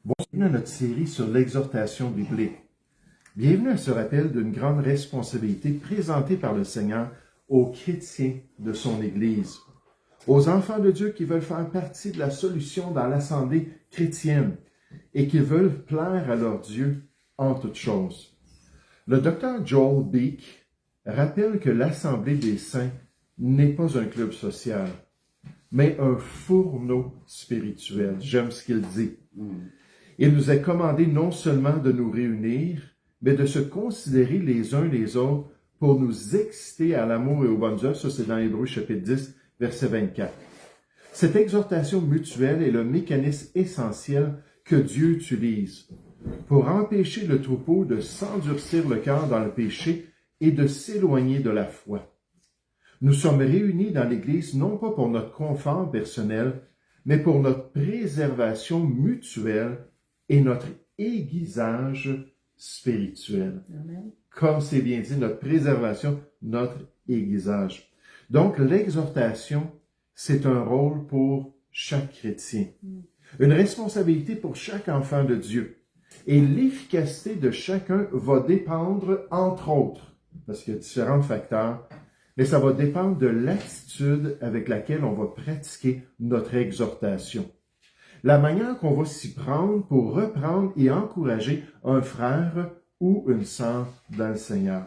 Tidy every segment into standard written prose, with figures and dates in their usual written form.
Bienvenue à notre série sur l'exhortation biblique. Bienvenue à ce rappel d'une grande responsabilité présentée par le Seigneur aux chrétiens de son Église, aux enfants de Dieu qui veulent faire partie de la solution dans l'assemblée chrétienne et qui veulent plaire à leur Dieu en toutes choses. Le docteur Joel Beeke rappelle que l'Assemblée des saints n'est pas un club social, mais un fourneau spirituel. J'aime ce qu'il dit. Il nous est commandé non seulement de nous réunir, mais de se considérer les uns les autres pour nous exciter à l'amour et aux bonnes œuvres. Ça, c'est dans Hébreux chapitre 10, verset 24. Cette exhortation mutuelle est le mécanisme essentiel que Dieu utilise pour empêcher le troupeau de s'endurcir le cœur dans le péché et de s'éloigner de la foi. Nous sommes réunis dans l'Église non pas pour notre confort personnel, mais pour notre préservation mutuelle et notre aiguisage spirituel. Amen. Comme c'est bien dit, notre préservation, notre aiguisage. Donc, l'exhortation, c'est un rôle pour chaque chrétien. Une responsabilité pour chaque enfant de Dieu. Et l'efficacité de chacun va dépendre, entre autres, parce qu'il y a différents facteurs, mais ça va dépendre de l'attitude avec laquelle on va pratiquer notre exhortation. La manière qu'on va s'y prendre pour reprendre et encourager un frère ou une sœur dans le Seigneur.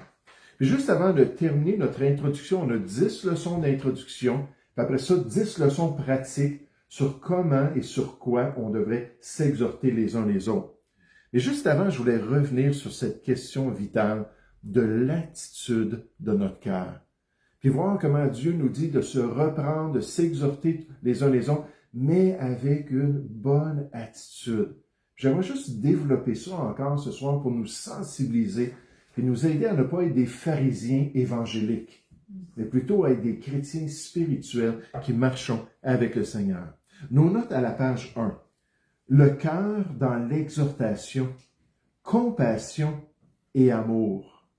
Puis juste avant de terminer notre introduction, on a 10 leçons d'introduction, puis après ça, 10 leçons pratiques sur comment et sur quoi on devrait s'exhorter les uns les autres. Mais juste avant, je voulais revenir sur cette question vitale de l'attitude de notre cœur. Puis voir comment Dieu nous dit de se reprendre, de s'exhorter les uns les autres, mais avec une bonne attitude. J'aimerais juste développer ça encore ce soir pour nous sensibiliser et nous aider à ne pas être des pharisiens évangéliques, mais plutôt à être des chrétiens spirituels qui marchons avec le Seigneur. Nos notes à la page 1. Le cœur dans l'exhortation, compassion et amour.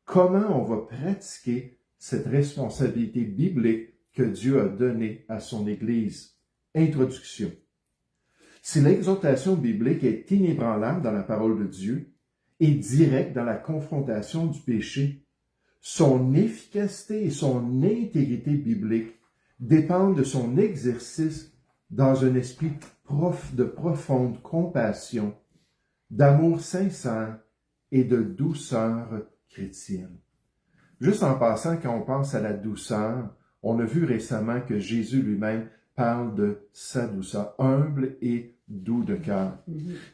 Comment on va pratiquer cette responsabilité biblique que Dieu a donnée à son Église? Introduction. Si l'exhortation biblique est inébranlable dans la parole de Dieu et directe dans la confrontation du péché, son efficacité et son intégrité biblique dépendent de son exercice dans un esprit de profonde compassion, d'amour sincère et de douceur chrétienne. Juste en passant, quand on pense à la douceur, on a vu récemment que Jésus lui-même parle de sa douceur, humble et doux de cœur.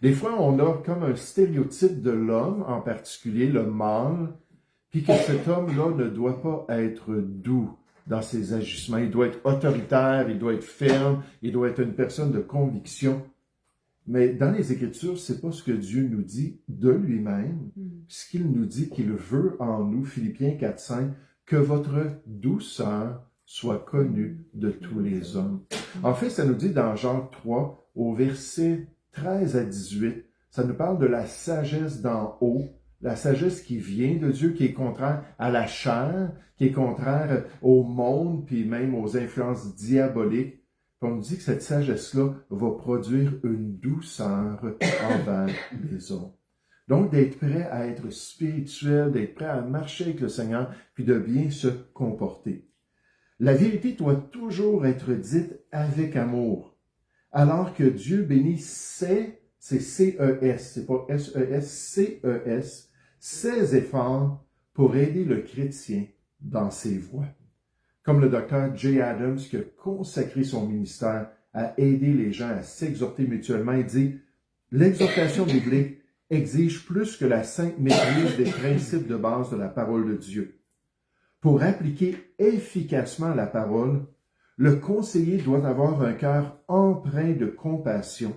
Des fois, on a comme un stéréotype de l'homme, en particulier le mâle, puis que cet homme-là ne doit pas être doux dans ses agissements. Il doit être autoritaire, il doit être ferme, il doit être une personne de conviction. Mais dans les Écritures, c'est pas ce que Dieu nous dit de lui-même, puisqu'il nous dit qu'il veut en nous, Philippiens 4:5, que votre douceur soit connue de tous les hommes. En fait, ça nous dit dans Jean 3, au verset 13 à 18, ça nous parle de la sagesse d'en haut, la sagesse qui vient de Dieu, qui est contraire à la chair, qui est contraire au monde, puis même aux influences diaboliques. On nous dit que cette sagesse-là va produire une douceur envers les autres. Donc, d'être prêt à être spirituel, d'être prêt à marcher avec le Seigneur, puis de bien se comporter. La vérité doit toujours être dite avec amour, alors que Dieu bénit c'est C-E-S, c'est pas S-E-S, C-E-S, ses efforts pour aider le chrétien dans ses voies. Comme le docteur J. Adams qui a consacré son ministère à aider les gens à s'exhorter mutuellement, il dit « L'exhortation biblique exige plus que la sainte maîtrise des principes de base de la parole de Dieu. Pour appliquer efficacement la parole, le conseiller doit avoir un cœur empreint de compassion,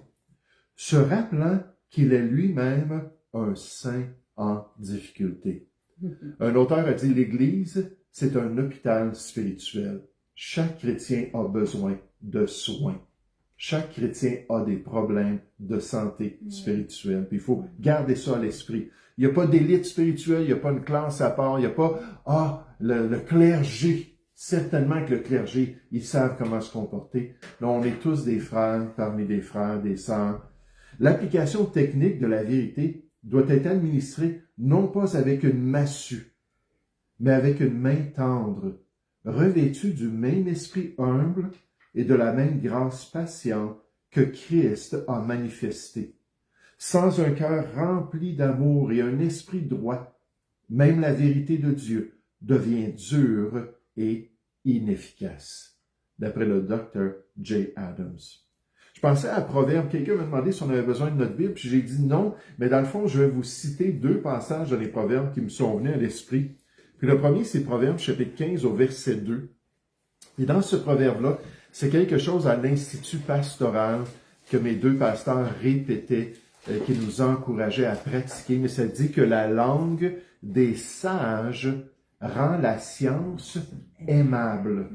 se rappelant qu'il est lui-même un saint en difficulté. » Un auteur a dit « L'Église, c'est un hôpital spirituel. Chaque chrétien a besoin de soins. Chaque chrétien a des problèmes de santé spirituelle. Puis il faut garder ça à l'esprit. Il n'y a pas d'élite spirituelle, il n'y a pas une classe à part, il n'y a pas le clergé. Certainement que le clergé, ils savent comment se comporter. Là, on est tous des frères parmi des frères, des sœurs. L'application technique de la vérité doit être administrée non pas avec une massue, mais avec une main tendre, revêtue du même esprit humble et de la même grâce patiente que Christ a manifesté. Sans un cœur rempli d'amour et un esprit droit, même la vérité de Dieu devient dure et inefficace. D'après le Dr. J. Adams. Je pensais à Proverbes. Quelqu'un m'a demandé si on avait besoin de notre Bible, puis j'ai dit non, mais dans le fond, je vais vous citer 2 passages dans les Proverbes qui me sont venus à l'esprit. Puis le premier, c'est Proverbes chapitre 15 au verset 2. Et dans ce proverbe-là, c'est quelque chose à l'Institut pastoral que mes 2 pasteurs répétaient, qui nous encourageaient à pratiquer, mais ça dit que la langue des sages rend la science aimable.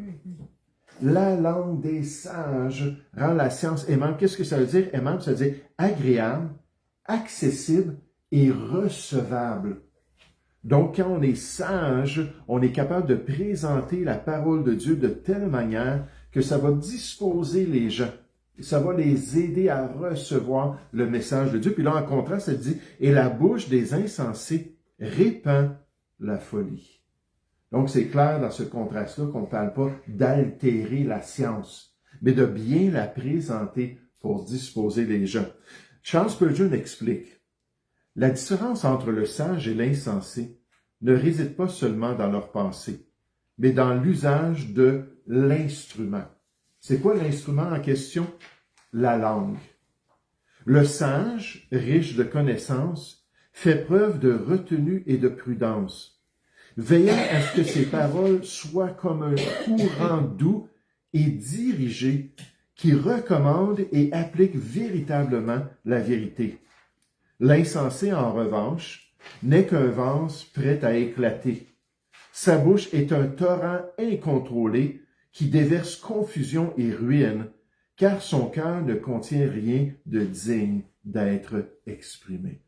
La langue des sages rend la science aimable. Qu'est-ce que ça veut dire aimable? Ça veut dire agréable, accessible et recevable. Donc, quand on est sage, on est capable de présenter la parole de Dieu de telle manière que ça va disposer les gens. Ça va les aider à recevoir le message de Dieu. Puis là, en contraste, ça dit « Et la bouche des insensés répand la folie ». Donc, c'est clair dans ce contraste-là qu'on ne parle pas d'altérer la science, mais de bien la présenter pour disposer les gens. Charles Spurgeon explique « La différence entre le sage et l'insensé ne réside pas seulement dans leur pensée, mais dans l'usage de l'instrument. » C'est quoi l'instrument en question? La langue. Le sage, riche de connaissances, fait preuve de retenue et de prudence, veillant à ce que ses paroles soient comme un courant doux et dirigé qui recommande et applique véritablement la vérité. L'insensé, en revanche, n'est qu'un vase prêt à éclater. Sa bouche est un torrent incontrôlé qui déverse confusion et ruine, car son cœur ne contient rien de digne d'être exprimé.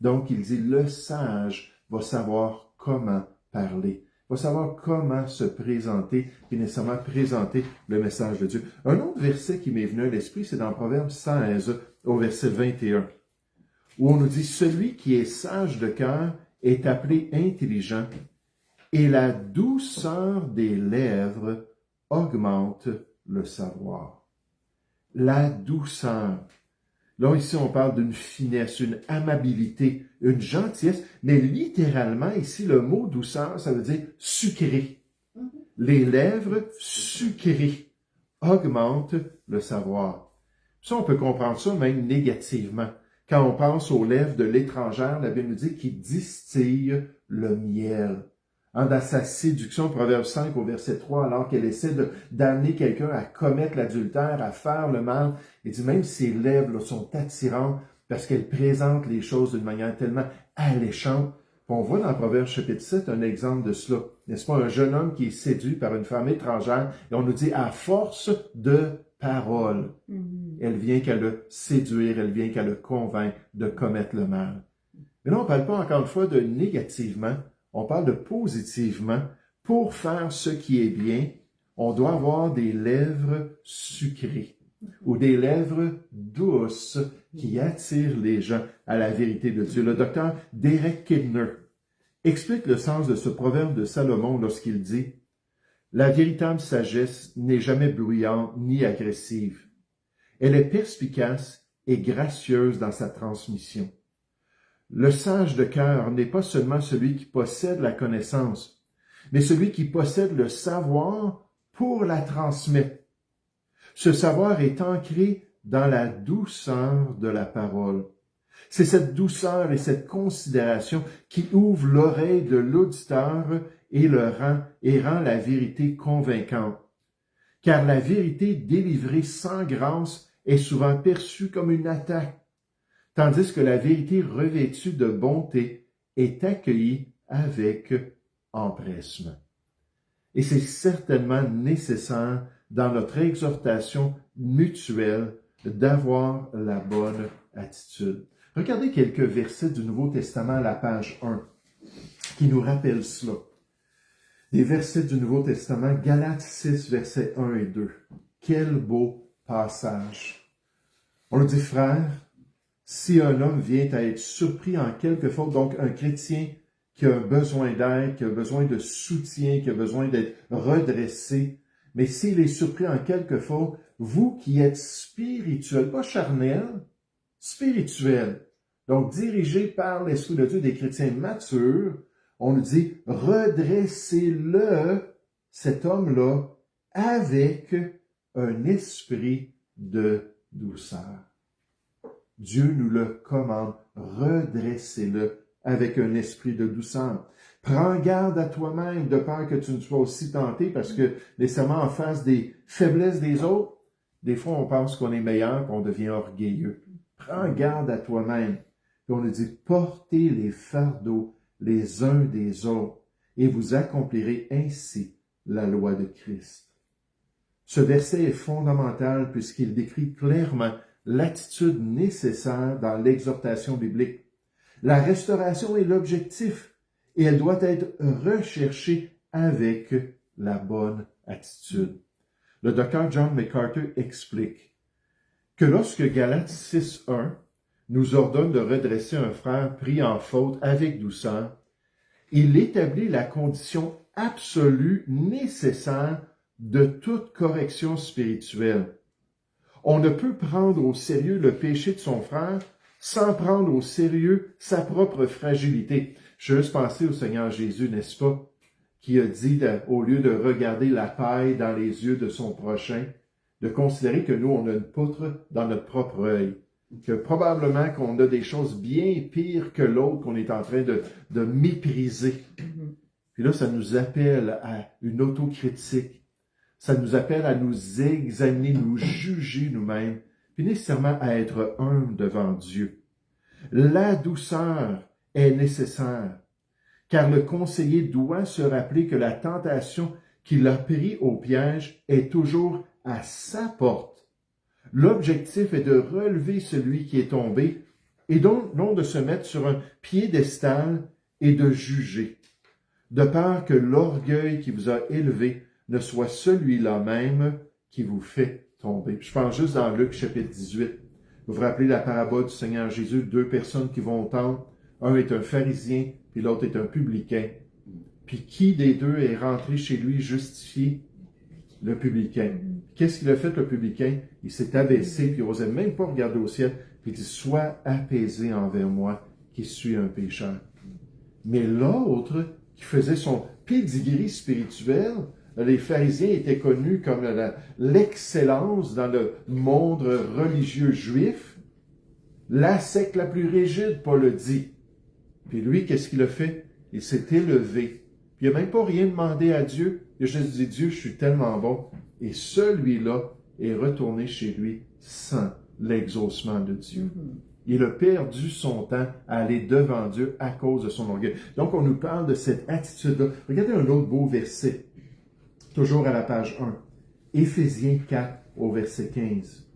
Donc, il dit, le sage va savoir comment parler, va savoir comment se présenter, et nécessairement présenter le message de Dieu. Un autre verset qui m'est venu à l'esprit, c'est dans Proverbe 16, au verset 21, où on nous dit, « Celui qui est sage de cœur est appelé intelligent, et la douceur des lèvres augmente le savoir. » La douceur. Là, ici, on parle d'une finesse, une amabilité, une gentillesse, mais littéralement, ici, le mot douceur, ça veut dire sucré. Les lèvres sucrées augmentent le savoir. Ça, on peut comprendre ça même négativement. Quand on pense aux lèvres de l'étrangère, la Bible nous dit qu'il distille le miel. Dans sa séduction, Proverbe 5 au verset 3, alors qu'elle essaie d'amener quelqu'un à commettre l'adultère, à faire le mal, il dit même ses lèvres là, sont attirantes parce qu'elles présentent les choses d'une manière tellement alléchante. On voit dans Proverbe chapitre 7 un exemple de cela. N'est-ce pas? Un jeune homme qui est séduit par une femme étrangère et on nous dit à force de paroles, elle vient qu'à le séduire, elle vient qu'à le convaincre de commettre le mal. Mais là, on ne parle pas encore une fois de négativement, on parle de positivement. Pour faire ce qui est bien, on doit avoir des lèvres sucrées ou des lèvres douces qui attirent les gens à la vérité de Dieu. Le docteur Derek Kidner explique le sens de ce proverbe de Salomon lorsqu'il dit « La véritable sagesse n'est jamais bruyante ni agressive. Elle est perspicace et gracieuse dans sa transmission. Le sage de cœur n'est pas seulement celui qui possède la connaissance, mais celui qui possède le savoir pour la transmettre. Ce savoir est ancré dans la douceur de la parole. C'est cette douceur et cette considération qui ouvre l'oreille de l'auditeur et rend la vérité convaincante. Car la vérité délivrée sans grâce est souvent perçue comme une attaque, tandis que la vérité revêtue de bonté est accueillie avec empressement. Et c'est certainement nécessaire dans notre exhortation mutuelle d'avoir la bonne attitude. Regardez quelques versets du Nouveau Testament à la page 1 qui nous rappellent cela. Des versets du Nouveau Testament, Galates 6, versets 1 et 2. Quel beau passage! On le dit, frères, Si un homme vient à être surpris en quelque faute, donc un chrétien qui a besoin d'aide, qui a besoin de soutien, qui a besoin d'être redressé, mais s'il est surpris en quelque faute, vous qui êtes spirituel, pas charnel, spirituel, donc dirigé par l'Esprit de Dieu, des chrétiens matures, on nous dit, redressez-le, cet homme-là, avec un esprit de douceur. Dieu nous le commande, redressez-le avec un esprit de douceur. Prends garde à toi-même de peur que tu ne sois aussi tenté, parce que nécessairement en face des faiblesses des autres, des fois on pense qu'on est meilleur, qu'on devient orgueilleux. Prends garde à toi-même. Puis on nous dit, portez les fardeaux les uns des autres, et vous accomplirez ainsi la loi de Christ. Ce verset est fondamental puisqu'il décrit clairement l'attitude nécessaire dans l'exhortation biblique. La restauration est l'objectif et elle doit être recherchée avec la bonne attitude. Le docteur John MacArthur explique que lorsque Galates 6.1 nous ordonne de redresser un frère pris en faute avec douceur, il établit la condition absolue nécessaire de toute correction spirituelle. On ne peut prendre au sérieux le péché de son frère sans prendre au sérieux sa propre fragilité. Je veux juste penser au Seigneur Jésus, n'est-ce pas, qui a dit, au lieu de regarder la paille dans les yeux de son prochain, de considérer que nous, on a une poutre dans notre propre œil, que probablement qu'on a des choses bien pires que l'autre qu'on est en train de mépriser. Puis là, ça nous appelle à une autocritique. Ça nous appelle à nous examiner, nous juger nous-mêmes, puis nécessairement à être humble devant Dieu. La douceur est nécessaire, car le conseiller doit se rappeler que la tentation qui l'a pris au piège est toujours à sa porte. L'objectif est de relever celui qui est tombé, et donc non de se mettre sur un piédestal et de juger, de peur que l'orgueil qui vous a élevé ne soit celui-là même qui vous fait tomber. Je pense juste dans Luc chapitre 18. Vous vous rappelez la parabole du Seigneur Jésus, deux personnes qui vont au temple. Un est un pharisien, puis l'autre est un publicain. Puis qui des deux est rentré chez lui justifié? Le publicain. Qu'est-ce qu'il a fait, le publicain? Il s'est abaissé, puis il n'osait même pas regarder au ciel, puis il dit, sois apaisé envers moi, qui suis un pécheur. Mais l'autre, qui faisait son pédigree spirituel, les pharisiens étaient connus comme l'excellence dans le monde religieux juif, la secte la plus rigide, Paul le dit. Puis lui, qu'est-ce qu'il a fait? Il s'est élevé. Puis il n'a même pas rien demandé à Dieu. Il a juste dit, Dieu, je suis tellement bon. Et celui-là est retourné chez lui sans l'exaucement de Dieu. Il a perdu son temps à aller devant Dieu à cause de son orgueil. Donc, on nous parle de cette attitude-là. Regardez un autre beau verset, toujours à la page 1. Éphésiens 4, au verset 15.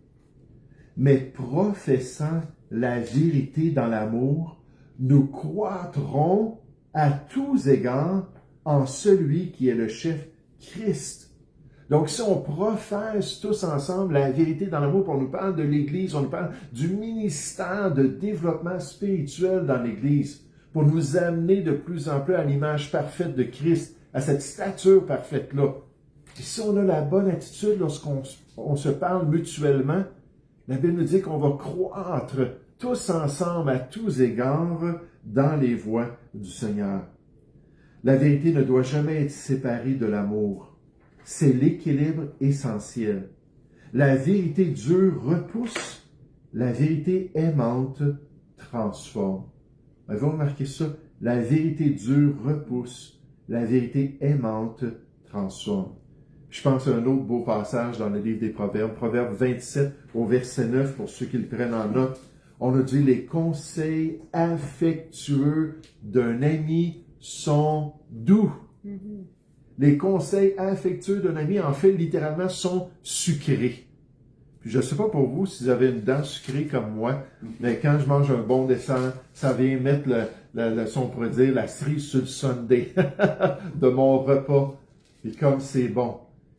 Mais professant la vérité dans l'amour, nous croîtrons à tous égards en celui qui est le chef, Christ. Donc, si on professe tous ensemble la vérité dans l'amour, on nous parle de l'Église, on nous parle du ministère de développement spirituel dans l'Église, pour nous amener de plus en plus à l'image parfaite de Christ, à cette stature parfaite-là. Et si on a la bonne attitude lorsqu'on se parle mutuellement, la Bible nous dit qu'on va croître tous ensemble à tous égards dans les voies du Seigneur. La vérité ne doit jamais être séparée de l'amour. C'est l'équilibre essentiel. La vérité dure repousse, la vérité aimante transforme. Avez-vous remarqué ça? La vérité dure repousse, la vérité aimante transforme. Je pense à un autre beau passage dans le livre des Proverbes, Proverbe 27 au verset 9, pour ceux qui le prennent en note. On a dit, les conseils affectueux d'un ami sont doux. Les conseils affectueux d'un ami, en fait, littéralement, sont sucrés. Puis je ne sais pas pour vous si vous avez une dent sucrée comme moi, mais quand je mange un bon dessert, ça vient mettre, si on pourrait dire, la cerise sur le sundae de mon repas. Puis comme c'est bon.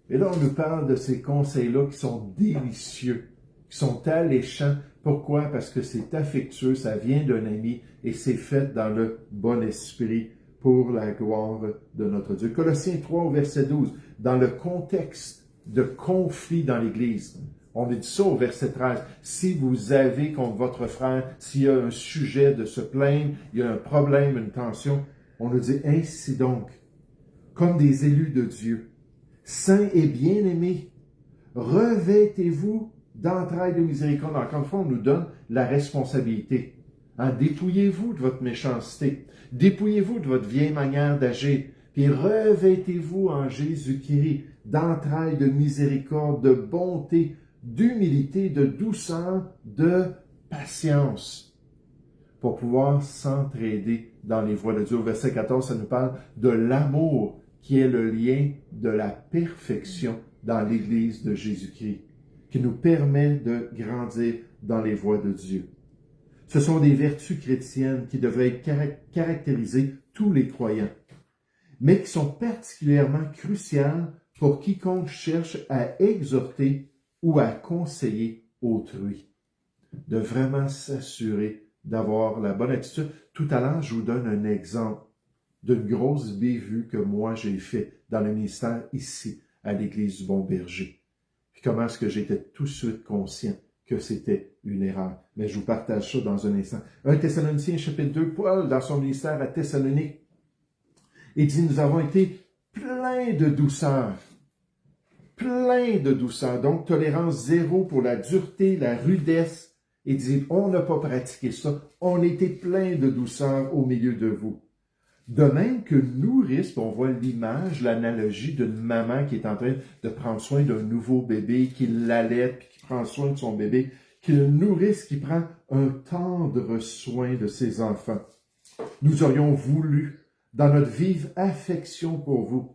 Et là, on nous parle de ces conseils-là qui sont délicieux, qui sont alléchants, Pourquoi? Parce que c'est affectueux, ça vient d'un ami et c'est fait dans le bon esprit pour la gloire de notre Dieu. Colossiens 3 au verset 12, dans le contexte de conflit dans l'Église. On dit ça au verset 13. Si vous avez contre votre frère, s'il y a un sujet de se plaindre, il y a un problème, une tension, on nous dit ainsi donc, comme des élus de Dieu, saints et bien-aimés, revêtez-vous d'entrailles de miséricorde. Encore une fois, on nous donne la responsabilité. Dépouillez-vous de votre méchanceté. Dépouillez-vous de votre vieille manière d'agir. Puis revêtez-vous en Jésus-Christ d'entrailles de miséricorde, de bonté, d'humilité, de douceur, de patience, pour pouvoir s'entraider dans les voies de Dieu. Au verset 14, ça nous parle de l'amour qui est le lien de la perfection dans l'Église de Jésus-Christ, qui nous permet de grandir dans les voies de Dieu. Ce sont des vertus chrétiennes qui devraient caractériser tous les croyants, mais qui sont particulièrement cruciales pour quiconque cherche à exhorter ou à conseiller autrui. De vraiment s'assurer d'avoir la bonne attitude. Tout à l'heure, je vous donne un exemple d'une grosse bévue que moi j'ai fait dans le ministère ici, à l'Église du Bon Berger. Puis comment est-ce que j'étais tout de suite conscient que c'était une erreur. Mais je vous partage ça dans un instant. 1 Thessaloniciens chapitre 2, Paul, dans son ministère à Thessalonique, il dit, nous avons été pleins de douceur. Plein de douceur. Donc, tolérance zéro pour la dureté, la rudesse. Il dit, on n'a pas pratiqué ça. On était plein de douceur au milieu de vous. De même que nourrissent, on voit l'image, l'analogie d'une maman qui est en train de prendre soin d'un nouveau bébé, qui l'allaite, puis qui prend soin de son bébé, qui le nourrisse, qui prend un tendre soin de ses enfants. Nous aurions voulu, dans notre vive affection pour vous,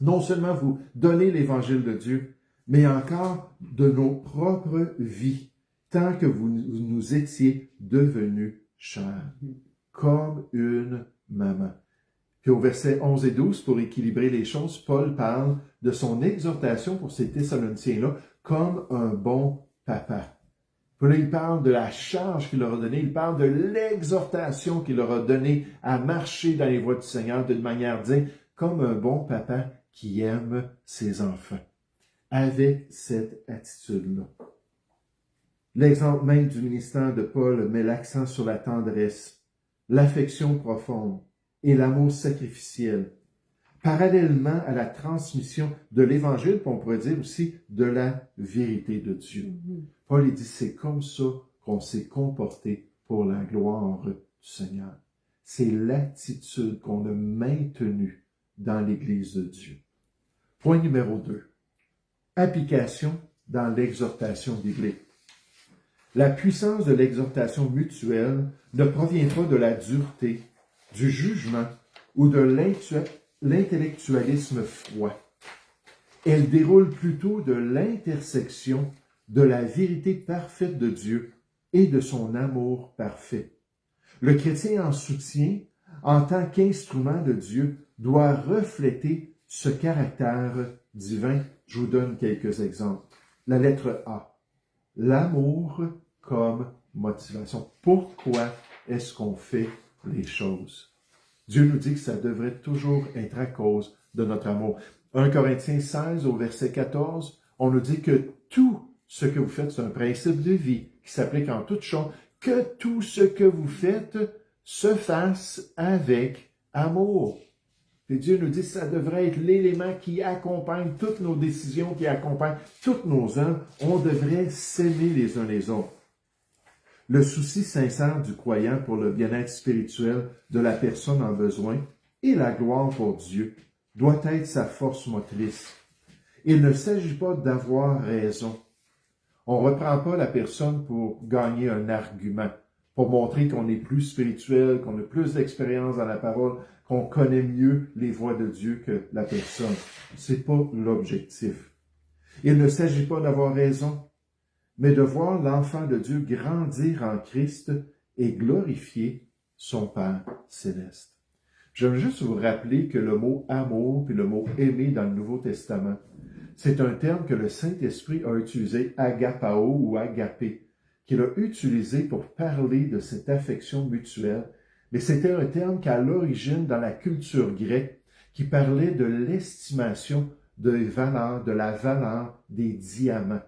non seulement vous donner l'évangile de Dieu, mais encore de nos propres vies, tant que vous nous étiez devenus chers, comme une maman. Puis au verset 11 et 12, pour équilibrer les choses, Paul parle de son exhortation pour ces Thessaloniciens-là comme un bon papa. Puis là, il parle de la charge qu'il leur a donnée, il parle de l'exhortation qu'il leur a donnée à marcher dans les voies du Seigneur d'une manière digne, comme un bon papa qui aime ses enfants, avec cette attitude-là. L'exemple même du ministère de Paul met l'accent sur la tendresse, l'affection profonde et l'amour sacrificiel, parallèlement à la transmission de l'Évangile, puis on pourrait dire aussi de la vérité de Dieu. Paul il dit, c'est comme ça qu'on s'est comporté pour la gloire du Seigneur. C'est l'attitude qu'on a maintenue dans l'Église de Dieu. Point numéro 2. Application dans l'exhortation biblique. La puissance de l'exhortation mutuelle ne provient pas de la dureté, du jugement ou de l'intellectualisme froid. Elle déroule plutôt de l'intersection de la vérité parfaite de Dieu et de son amour parfait. Le chrétien en soutien, en tant qu'instrument de Dieu, doit refléter ce caractère divin. Je vous donne quelques exemples. La lettre A. L'amour comme motivation. Pourquoi est-ce qu'on fait les choses? Dieu nous dit que ça devrait toujours être à cause de notre amour. 1 Corinthiens 16 au verset 14, on nous dit que tout ce que vous faites, c'est un principe de vie qui s'applique en toutes choses, que tout ce que vous faites se fasse avec amour. Et Dieu nous dit que ça devrait être l'élément qui accompagne toutes nos décisions, qui accompagne toutes nos œuvres. On devrait s'aimer les uns les autres. Le souci sincère du croyant pour le bien-être spirituel de la personne en besoin et la gloire pour Dieu doit être sa force motrice. Il ne s'agit pas d'avoir raison. On ne reprend pas la personne pour gagner un argument, pour montrer qu'on est plus spirituel, qu'on a plus d'expérience dans la parole, qu'on connaît mieux les voies de Dieu que la personne. C'est pas l'objectif. Il ne s'agit pas d'avoir raison, mais de voir l'enfant de Dieu grandir en Christ et glorifier son Père céleste. Je veux juste vous rappeler que le mot amour puis le mot aimer dans le Nouveau Testament, c'est un terme que le Saint-Esprit a utilisé, agapao ou agapé, qu'il a utilisé pour parler de cette affection mutuelle, mais c'était un terme qu'à l'origine, dans la culture grecque, qui parlait de l'estimation de la valeur des diamants.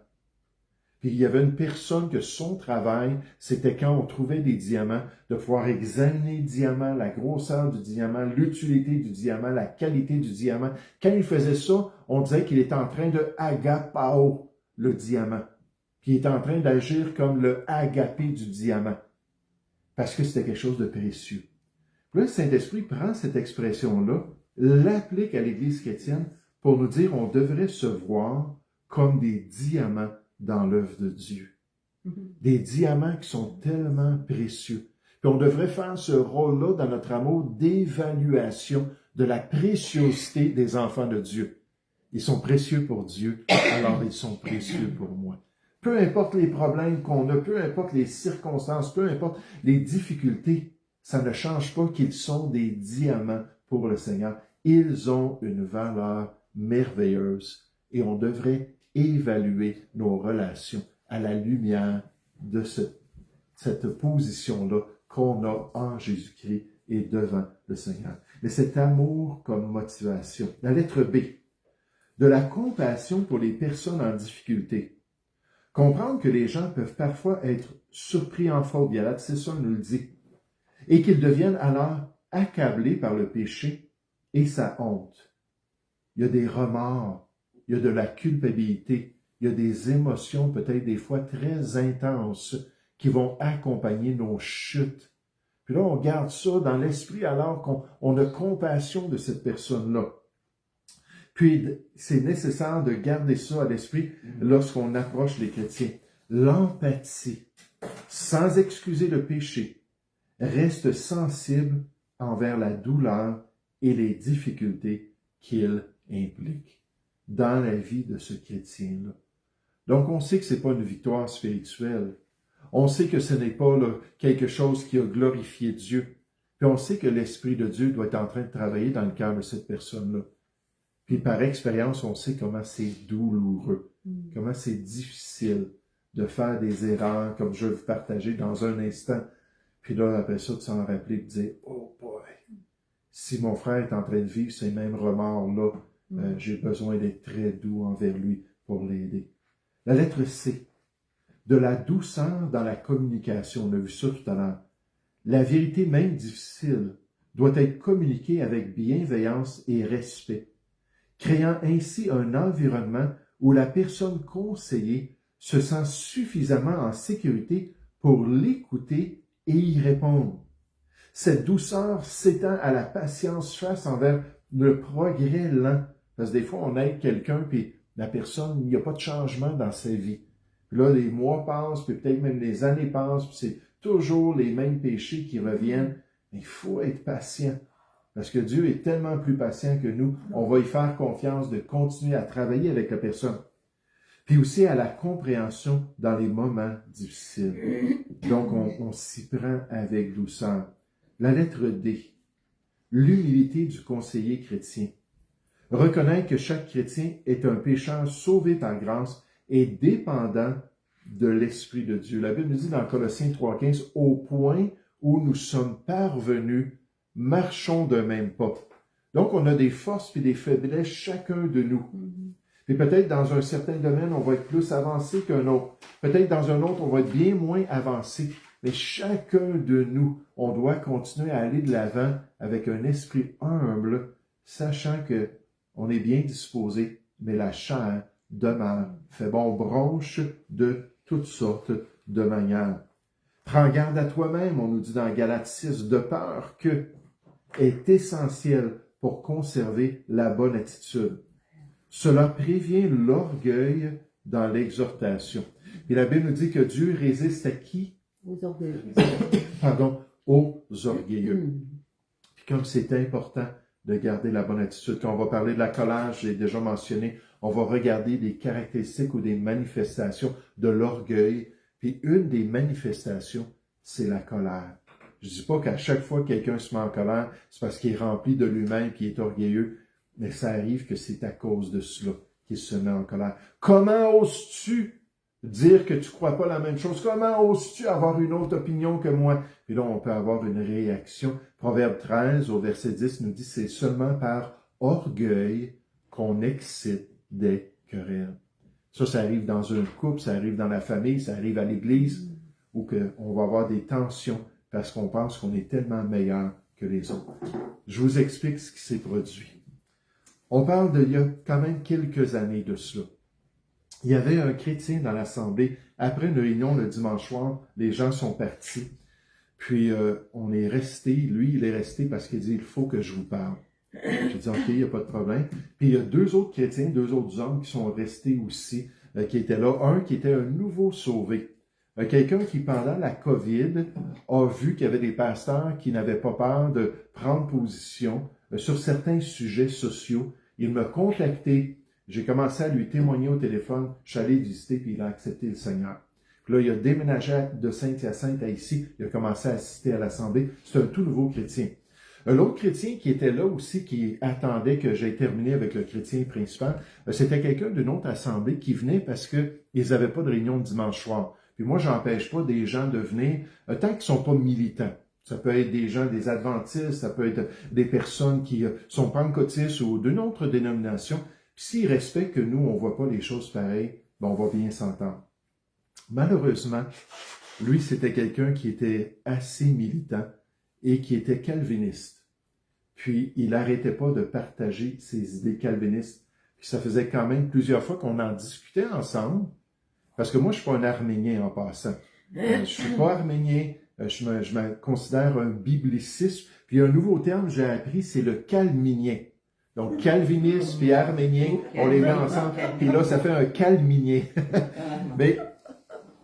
Puis il y avait une personne que son travail, c'était quand on trouvait des diamants, de pouvoir examiner le diamant, la grosseur du diamant, l'utilité du diamant, la qualité du diamant. Quand il faisait ça, on disait qu'il était en train de agapao le diamant. Puis il était en train d'agir comme le agapé du diamant. Parce que c'était quelque chose de précieux. Puis là, le Saint-Esprit prend cette expression-là, l'applique à l'Église chrétienne pour nous dire on devrait se voir comme des diamants dans l'œuvre de Dieu. Des diamants qui sont tellement précieux. Puis on devrait faire ce rôle-là dans notre amour d'évaluation de la préciosité des enfants de Dieu. Ils sont précieux pour Dieu, alors ils sont précieux pour moi. Peu importe les problèmes qu'on a, peu importe les circonstances, peu importe les difficultés, ça ne change pas qu'ils sont des diamants pour le Seigneur. Ils ont une valeur merveilleuse et on devrait évaluer nos relations à la lumière de cette position-là qu'on a en Jésus-Christ et devant le Seigneur. Mais cet amour comme motivation. La lettre B, de la compassion pour les personnes en difficulté. Comprendre que les gens peuvent parfois être surpris en faute, Galate 6:1 nous le dit, et qu'ils deviennent alors accablés par le péché et sa honte. Il y a des remords, il y a de la culpabilité, il y a des émotions peut-être des fois très intenses qui vont accompagner nos chutes. Puis là, on garde ça dans l'esprit alors qu'on a compassion de cette personne-là. Puis, c'est nécessaire de garder ça à l'esprit lorsqu'on approche les chrétiens. L'empathie, sans excuser le péché, reste sensible envers la douleur et les difficultés qu'il implique dans la vie de ce chrétien-là. Donc, on sait que ce n'est pas une victoire spirituelle. On sait que ce n'est pas quelque chose qui a glorifié Dieu. Puis on sait que l'Esprit de Dieu doit être en train de travailler dans le cœur de cette personne-là. Puis par expérience, on sait comment c'est douloureux, comment c'est difficile de faire des erreurs, comme je vais vous partager dans un instant. Puis là, après ça, de s'en rappeler et de dire « Oh boy, si mon frère est en train de vivre ces mêmes remords-là, j'ai besoin d'être très doux envers lui pour l'aider. » La lettre C, de la douceur dans la communication. On a vu ça tout à l'heure. La vérité même difficile doit être communiquée avec bienveillance et respect, créant ainsi un environnement où la personne conseillée se sent suffisamment en sécurité pour l'écouter et y répondre. Cette douceur s'étend à la patience face envers le progrès lent. Parce que des fois, on aide quelqu'un, puis la personne, il n'y a pas de changement dans sa vie. Puis là, les mois passent, puis peut-être même les années passent, puis c'est toujours les mêmes péchés qui reviennent. Mais il faut être patient. Parce que Dieu est tellement plus patient que nous, on va y faire confiance de continuer à travailler avec la personne. Puis aussi à la compréhension dans les moments difficiles. Donc, on s'y prend avec douceur. La lettre D. L'humilité du conseiller chrétien. Reconnaître que chaque chrétien est un pécheur sauvé par grâce et dépendant de l'Esprit de Dieu. La Bible nous dit dans Colossiens 3,15, « Au point où nous sommes parvenus, marchons d'un même pas. » Donc, on a des forces et des faiblesses, chacun de nous. Puis peut-être dans un certain domaine, on va être plus avancé qu'un autre. Peut-être dans un autre, on va être bien moins avancé. Mais chacun de nous, on doit continuer à aller de l'avant avec un esprit humble, sachant que on est bien disposé, mais la chair demeure, fait bon bronche de toutes sortes de manières. Prends garde à toi-même, on nous dit dans Galates 6, de peur que est essentiel pour conserver la bonne attitude. Cela prévient l'orgueil dans l'exhortation. Et la Bible nous dit que Dieu résiste à qui? Aux orgueilleux. Pardon, aux orgueilleux. Puis comme c'est important de garder la bonne attitude, quand on va parler de la colère, je l'ai déjà mentionné, on va regarder des caractéristiques ou des manifestations de l'orgueil. Puis une des manifestations, c'est la colère. Je ne dis pas qu'à chaque fois que quelqu'un se met en colère, c'est parce qu'il est rempli de lui-même, qu'il est orgueilleux, mais ça arrive que c'est à cause de cela qu'il se met en colère. Comment oses-tu dire que tu crois pas la même chose. Comment oses-tu avoir une autre opinion que moi? Puis là, on peut avoir une réaction. Proverbe 13, au verset 10, nous dit, c'est seulement par orgueil qu'on excite des querelles. Ça arrive dans un couple, ça arrive dans la famille, ça arrive à l'église, où on va avoir des tensions parce qu'on pense qu'on est tellement meilleur que les autres. Je vous explique ce qui s'est produit. On parle d'il y a quand même quelques années de cela. Il y avait un chrétien dans l'assemblée. Après une réunion le dimanche soir, les gens sont partis. Puis on est resté, lui, il est resté parce qu'il dit, il faut que je vous parle. J'ai dit, OK, il n'y a pas de problème. Puis il y a deux autres chrétiens, deux autres hommes qui sont restés aussi, qui étaient là. Un qui était un nouveau sauvé. Quelqu'un qui, pendant la COVID, a vu qu'il y avait des pasteurs qui n'avaient pas peur de prendre position sur certains sujets sociaux. Il m'a contacté. J'ai commencé à lui témoigner au téléphone. Je suis allé visiter, puis il a accepté le Seigneur. Puis là, il a déménagé de Saint-Hyacinthe à ici. Il a commencé à assister à l'Assemblée. C'est un tout nouveau chrétien. L'autre chrétien qui était là aussi, qui attendait que j'aie terminé avec le chrétien principal, c'était quelqu'un d'une autre assemblée qui venait parce qu'ils n'avaient pas de réunion le dimanche soir. Puis moi, j'empêche pas des gens de venir tant qu'ils sont pas militants. Ça peut être des gens, des adventistes, ça peut être des personnes qui sont pentecôtistes ou d'une autre dénomination. Puis s'ils respectent que nous, on voit pas les choses pareilles, ben on va bien s'entendre. Malheureusement, lui, c'était quelqu'un qui était assez militant et qui était calviniste. Puis, il n'arrêtait pas de partager ses idées calvinistes. Puis, ça faisait quand même plusieurs fois qu'on en discutait ensemble, parce que moi, je suis pas un arménien en passant. Je suis pas arménien, je me considère un bibliciste. Puis, un nouveau terme que j'ai appris, c'est le calminien. Donc, calviniste puis arménien, on les met ensemble, puis là, ça fait un calminien. Mais,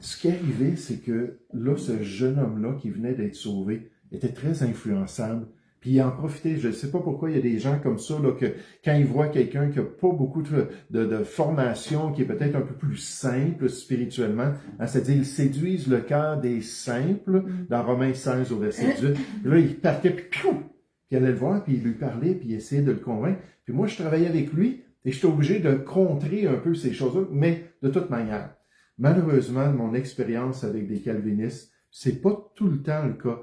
ce qui arrivait, c'est que là, ce jeune homme-là qui venait d'être sauvé était très influençable. Puis il en profitait. Je ne sais pas pourquoi il y a des gens comme ça, là, que quand ils voient quelqu'un qui n'a pas beaucoup de formation, qui est peut-être un peu plus simple spirituellement, hein, c'est-à-dire ils séduisent le cœur des simples, dans Romains 16 au verset 18. Puis là, il partait, puis il allait le voir, puis il lui parlait, puis il essayait de le convaincre. Puis moi, je travaillais avec lui, et j'étais obligé de contrer un peu ces choses-là, mais de toute manière. Malheureusement, mon expérience avec des calvinistes, c'est pas tout le temps le cas,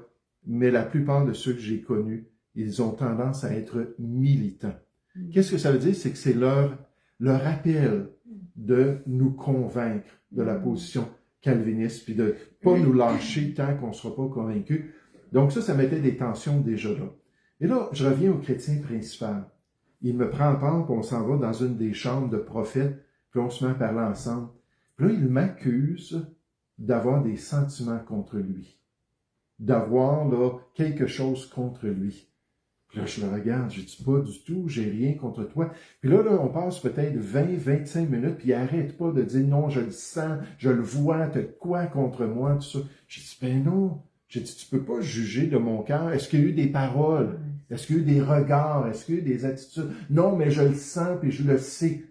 mais la plupart de ceux que j'ai connus, ils ont tendance à être militants. Qu'est-ce que ça veut dire? C'est que c'est leur appel de nous convaincre de la position calviniste, puis de pas nous lâcher tant qu'on ne sera pas convaincus. Donc ça mettait des tensions déjà là. Et là, je reviens au chrétien principal. Il me prend en part, puis on s'en va dans une des chambres de prophètes, puis on se met à parler ensemble. Puis là, il m'accuse d'avoir des sentiments contre lui, d'avoir là quelque chose contre lui. Puis là, je le regarde, je dis pas du tout, j'ai rien contre toi. Puis là, on passe peut-être 20-25 minutes, puis il arrête pas de dire non, je le sens, je le vois, t'as quoi contre moi, tout ça. J'ai dit, ben non. J'ai dit, tu peux pas juger de mon cœur. Est-ce qu'il y a eu des paroles? Est-ce qu'il y a eu des regards? Est-ce qu'il y a eu des attitudes? Non, mais je le sens, puis je le sais.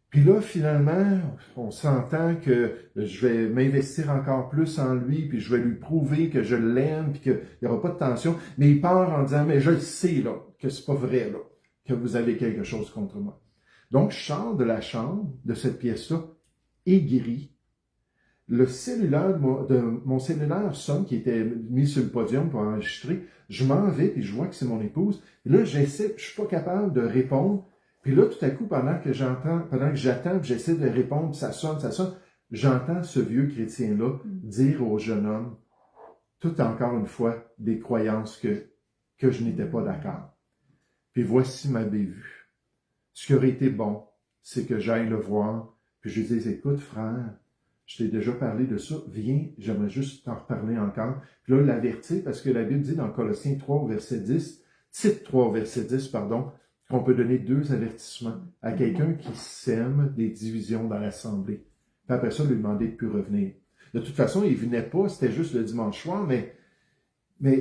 Puis là, finalement, on s'entend que je vais m'investir encore plus en lui, puis je vais lui prouver que je l'aime, puis qu'il n'y aura pas de tension. Mais il part en disant, mais je le sais, là, que c'est pas vrai, là, que vous avez quelque chose contre moi. Donc, je sors de la chambre, de cette pièce-là, aigri. Le cellulaire de mon cellulaire sonne, qui était mis sur le podium pour enregistrer. Je m'en vais, puis je vois que c'est mon épouse. Et là, je suis pas capable de répondre. Puis là, tout à coup, pendant que j'attends, j'essaie de répondre, ça sonne, j'entends ce vieux chrétien-là dire au jeune homme, tout encore une fois, des croyances que je n'étais pas d'accord. Puis voici ma bévue. Ce qui aurait été bon, c'est que j'aille le voir, puis je lui dis, écoute, frère, je t'ai déjà parlé de ça, viens, j'aimerais juste t'en reparler encore. Puis là, l'avertir, parce que la Bible dit dans Colossiens 3, verset 10, Tite 3, verset 10, pardon, qu'on peut donner 2 avertissements à quelqu'un qui sème des divisions dans l'assemblée. Puis après ça, lui demander de ne plus revenir. De toute façon, il ne venait pas, c'était juste le dimanche soir, mais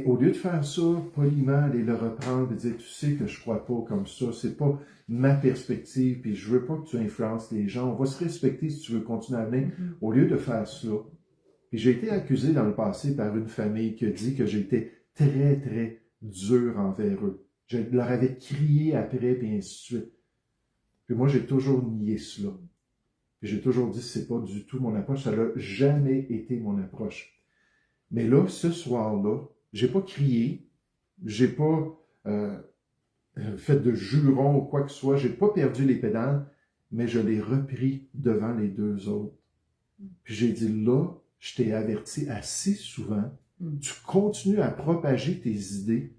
au lieu de faire ça, poliment, aller le reprendre et dire, tu sais que je ne crois pas comme ça, c'est pas ma perspective, puis je veux pas que tu influences les gens, on va se respecter si tu veux continuer à venir. Au lieu de faire ça, puis j'ai été accusé dans le passé par une famille qui a dit que j'étais très, très dur envers eux. Je leur avais crié après, puis ainsi de suite. Puis moi, j'ai toujours nié cela. Puis j'ai toujours dit, c'est pas du tout mon approche, ça n'a jamais été mon approche. Mais là, ce soir-là, j'ai pas crié, j'ai pas fait de jurons ou quoi que ce soit, j'ai pas perdu les pédales, mais je l'ai repris devant les deux autres. Puis j'ai dit, là, je t'ai averti assez souvent, tu continues à propager tes idées,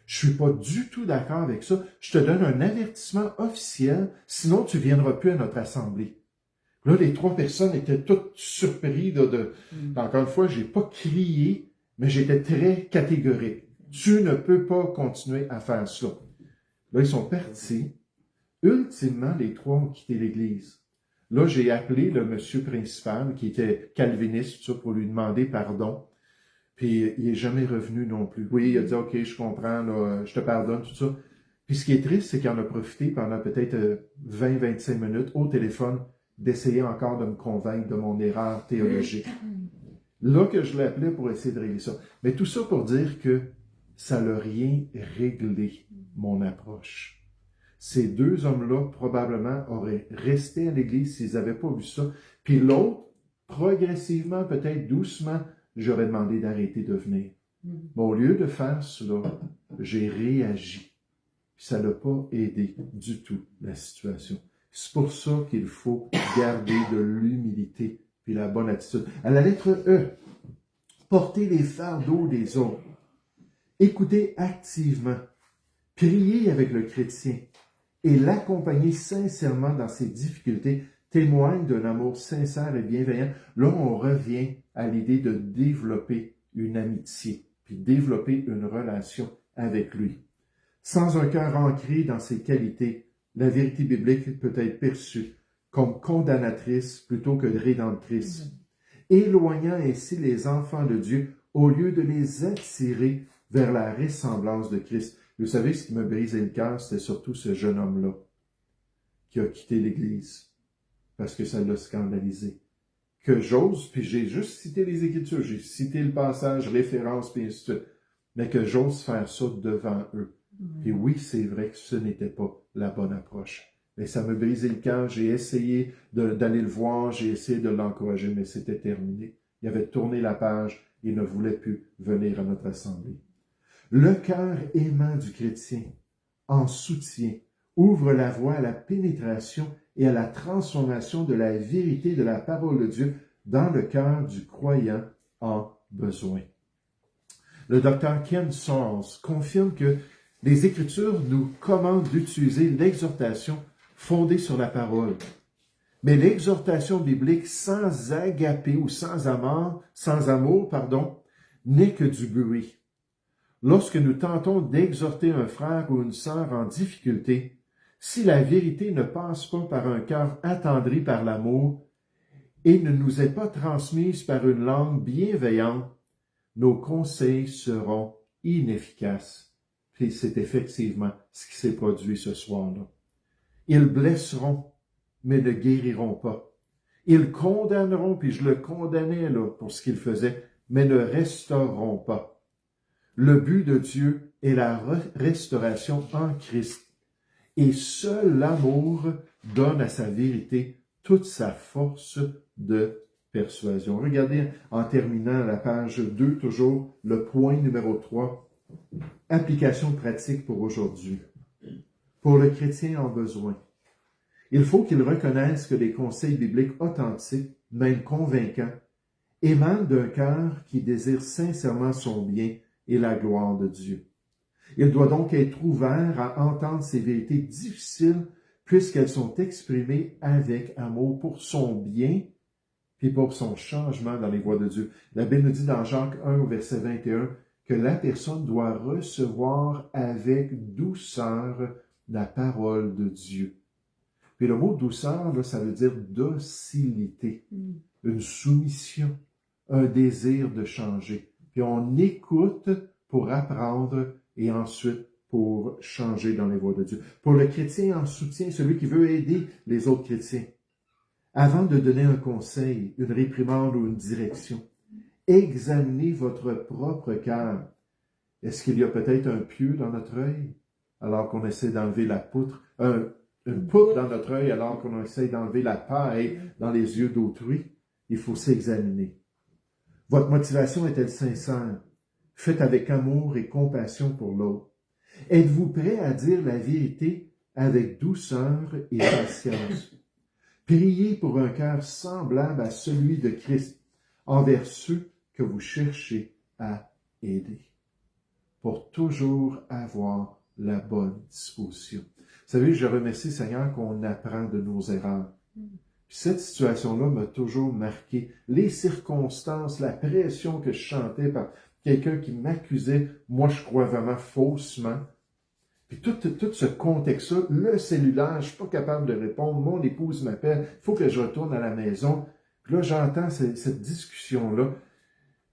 je suis pas du tout d'accord avec ça, je te donne un avertissement officiel, sinon tu viendras plus à notre assemblée. Là, les trois personnes étaient toutes surprises Encore une fois, j'ai pas crié, mais j'étais très catégorique. Tu ne peux pas continuer à faire ça. Là, ils sont partis. Ultimement, les trois ont quitté l'église. Là, j'ai appelé le monsieur principal, qui était calviniste, tout ça, pour lui demander pardon. Puis, il est jamais revenu non plus. Oui, il a dit, OK, je comprends, là, je te pardonne, tout ça. Puis, ce qui est triste, c'est qu'il en a profité pendant peut-être 20-25 minutes au téléphone d'essayer encore de me convaincre de mon erreur théologique. Là que je l'appelais pour essayer de régler ça. Mais tout ça pour dire que ça n'a rien réglé, mon approche. Ces deux hommes-là, probablement, auraient resté à l'église s'ils n'avaient pas vu ça. Puis l'autre, progressivement, peut-être doucement, j'aurais demandé d'arrêter de venir. Mais au lieu de faire cela, j'ai réagi. Puis ça n'a pas aidé du tout la situation. C'est pour ça qu'il faut garder de l'humilité puis la bonne attitude. À la lettre E, porter les fardeaux des autres. Écouter activement. Prier avec le chrétien et l'accompagner sincèrement dans ses difficultés témoigne d'un amour sincère et bienveillant. Là, on revient à l'idée de développer une amitié, puis développer une relation avec lui. Sans un cœur ancré dans ses qualités, la vérité biblique peut être perçue comme condamnatrice plutôt que rédemptrice, éloignant ainsi les enfants de Dieu au lieu de les attirer vers la ressemblance de Christ. Vous savez, ce qui me brisait le cœur, c'était surtout ce jeune homme-là qui a quitté l'Église parce que ça l'a scandalisé. Que j'ose, puis j'ai juste cité les Écritures, j'ai cité le passage, référence, puis ainsi de suite, mais que j'ose faire ça devant eux. Puis oui, c'est vrai que ce n'était pas la bonne approche. Mais ça me brisait le cœur, j'ai essayé d'aller le voir, j'ai essayé de l'encourager, mais c'était terminé. Il avait tourné la page, il ne voulait plus venir à notre assemblée. Le cœur aimant du chrétien, en soutien, ouvre la voie à la pénétration et à la transformation de la vérité de la parole de Dieu dans le cœur du croyant en besoin. Le docteur Ken Sorrells confirme que les Écritures nous commandent d'utiliser l'exhortation fondée sur la parole. Mais l'exhortation biblique sans agapé ou sans amour, n'est que du bruit. Lorsque nous tentons d'exhorter un frère ou une sœur en difficulté, si la vérité ne passe pas par un cœur attendri par l'amour et ne nous est pas transmise par une langue bienveillante, nos conseils seront inefficaces. Et c'est effectivement ce qui s'est produit ce soir-là. Ils blesseront, mais ne guériront pas. Ils condamneront, puis je le condamnais là pour ce qu'ils faisaient, mais ne restaureront pas. Le but de Dieu est la restauration en Christ. Et seul l'amour donne à sa vérité toute sa force de persuasion. Regardez en terminant la page 2, toujours le point numéro 3, application pratique pour aujourd'hui. Pour le chrétien en besoin, il faut qu'il reconnaisse que les conseils bibliques authentiques, même convaincants, émanent d'un cœur qui désire sincèrement son bien et la gloire de Dieu. Il doit donc être ouvert à entendre ces vérités difficiles puisqu'elles sont exprimées avec amour pour son bien puis pour son changement dans les voies de Dieu. La Bible nous dit dans Jacques 1 au verset 21 que la personne doit recevoir avec douceur la parole de Dieu. Puis le mot douceur, là, ça veut dire docilité, une soumission, un désir de changer. Puis on écoute pour apprendre et ensuite pour changer dans les voies de Dieu. Pour le chrétien en soutien, celui qui veut aider les autres chrétiens, avant de donner un conseil, une réprimande ou une direction, examinez votre propre cœur. Est-ce qu'il y a peut-être un pieu dans notre œil alors qu'on essaie d'enlever la poutre, une poutre dans notre œil alors qu'on essaie d'enlever la paille dans les yeux d'autrui, il faut s'examiner. Votre motivation est-elle sincère? Faites avec amour et compassion pour l'autre. Êtes-vous prêt à dire la vérité avec douceur et patience? Priez pour un cœur semblable à celui de Christ envers ceux que vous cherchez à aider, pour toujours avoir la bonne disposition. Vous savez, je remercie Seigneur qu'on apprend de nos erreurs. Puis cette situation-là m'a toujours marqué. Les circonstances, la pression que je chantais par quelqu'un qui m'accusait, moi je crois vraiment faussement. Puis tout ce contexte-là, le cellulaire, je suis pas capable de répondre, mon épouse m'appelle, il faut que je retourne à la maison. Puis là, j'entends cette discussion-là.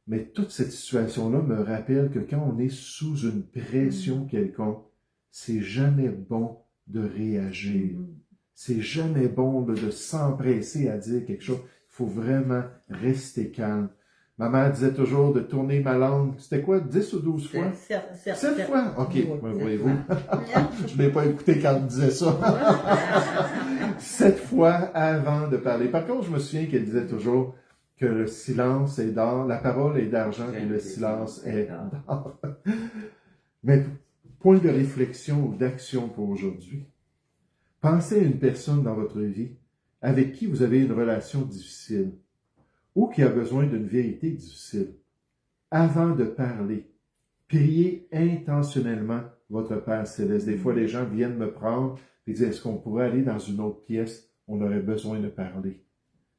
Mais toute cette situation-là me rappelle que quand on est sous une pression quelconque, c'est jamais bon de réagir. C'est jamais bon de s'empresser à dire quelque chose. Il faut vraiment rester calme. Ma mère disait toujours de tourner ma langue. C'était quoi, 10 ou 12 fois? 7 fois? OK, voyez-vous. Je ne l'ai pas écouté quand elle disait ça. 7 fois avant de parler. Par contre, je me souviens qu'elle disait toujours que le silence est d'or, la parole est d'argent et le silence est d'or. Mais point de réflexion ou d'action pour aujourd'hui. Pensez à une personne dans votre vie avec qui vous avez une relation difficile ou qui a besoin d'une vérité difficile. Avant de parler, priez intentionnellement votre Père Céleste. Des fois, les gens viennent me prendre et disent, est-ce qu'on pourrait aller dans une autre pièce? On aurait besoin de parler.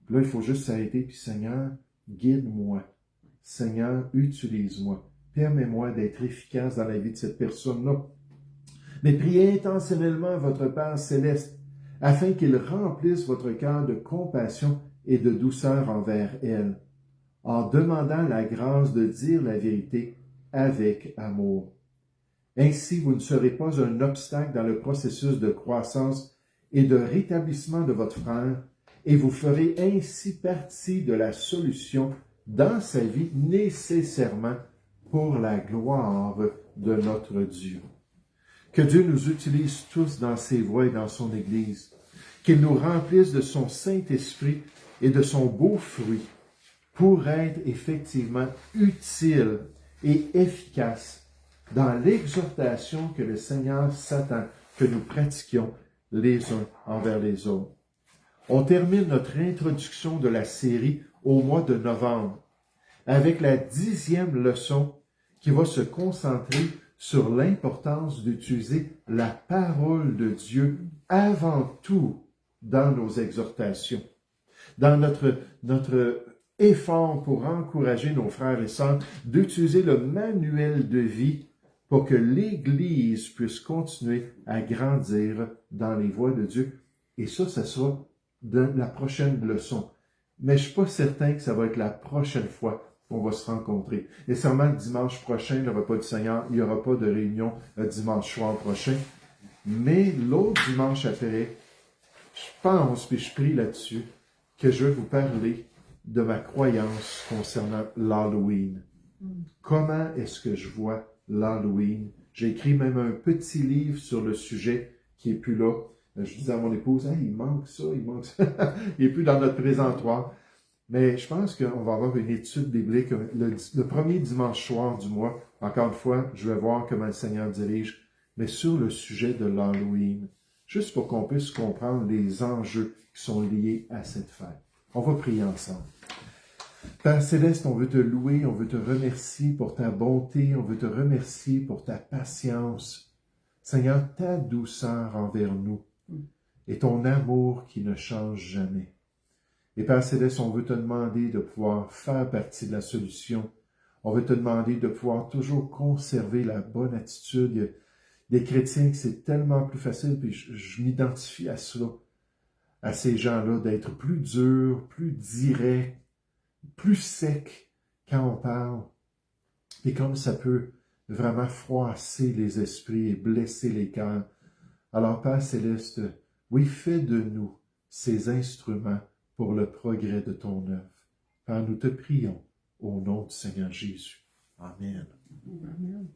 Puis là, il faut juste s'arrêter, puis Seigneur, guide-moi. Seigneur, utilise-moi. Permets-moi d'être efficace dans la vie de cette personne-là. Mais priez intentionnellement votre Père Céleste, afin qu'il remplisse votre cœur de compassion et de douceur envers elle, en demandant la grâce de dire la vérité avec amour. Ainsi, vous ne serez pas un obstacle dans le processus de croissance et de rétablissement de votre frère, et vous ferez ainsi partie de la solution dans sa vie nécessairement pour la gloire de notre Dieu. Que Dieu nous utilise tous dans ses voies et dans son Église, qu'il nous remplisse de son Saint-Esprit et de son beau fruit pour être effectivement utile et efficace dans l'exhortation que le Seigneur s'attend que nous pratiquions les uns envers les autres. On termine notre introduction de la série au mois de novembre avec la 10e leçon qui va se concentrer sur l'importance d'utiliser la parole de Dieu avant tout dans nos exhortations, dans notre effort pour encourager nos frères et sœurs d'utiliser le manuel de vie pour que l'Église puisse continuer à grandir dans les voies de Dieu. Et ça sera de la prochaine leçon. Mais je ne suis pas certain que ça va être la prochaine fois qu'on va se rencontrer. Nécessairement le dimanche prochain, le repas du Seigneur, il n'y aura pas de réunion le dimanche soir prochain. Mais l'autre dimanche après, je pense, puis je prie là-dessus, que je vais vous parler de ma croyance concernant l'Halloween. Comment est-ce que je vois l'Halloween? J'ai écrit même un petit livre sur le sujet qui n'est plus là. Je disais à mon épouse, hey, il manque ça. Il n'est plus dans notre présentoir. Mais je pense qu'on va avoir une étude biblique le premier dimanche soir du mois. Encore une fois, je vais voir comment le Seigneur dirige, mais sur le sujet de l'Halloween, juste pour qu'on puisse comprendre les enjeux qui sont liés à cette fête. On va prier ensemble. Père Céleste, on veut te louer, on veut te remercier pour ta bonté, on veut te remercier pour ta patience. Seigneur, ta douceur envers nous et ton amour qui ne change jamais. Et Père Céleste, on veut te demander de pouvoir faire partie de la solution. On veut te demander de pouvoir toujours conserver la bonne attitude. Il y a des chrétiens que c'est tellement plus facile, puis je m'identifie à cela, à ces gens-là, d'être plus durs, plus directs, plus secs quand on parle. Et comme ça peut vraiment froisser les esprits et blesser les cœurs. Alors Père Céleste, oui, fais de nous ces instruments pour le progrès de ton œuvre. Père, nous te prions au nom du Seigneur Jésus. Amen. Amen.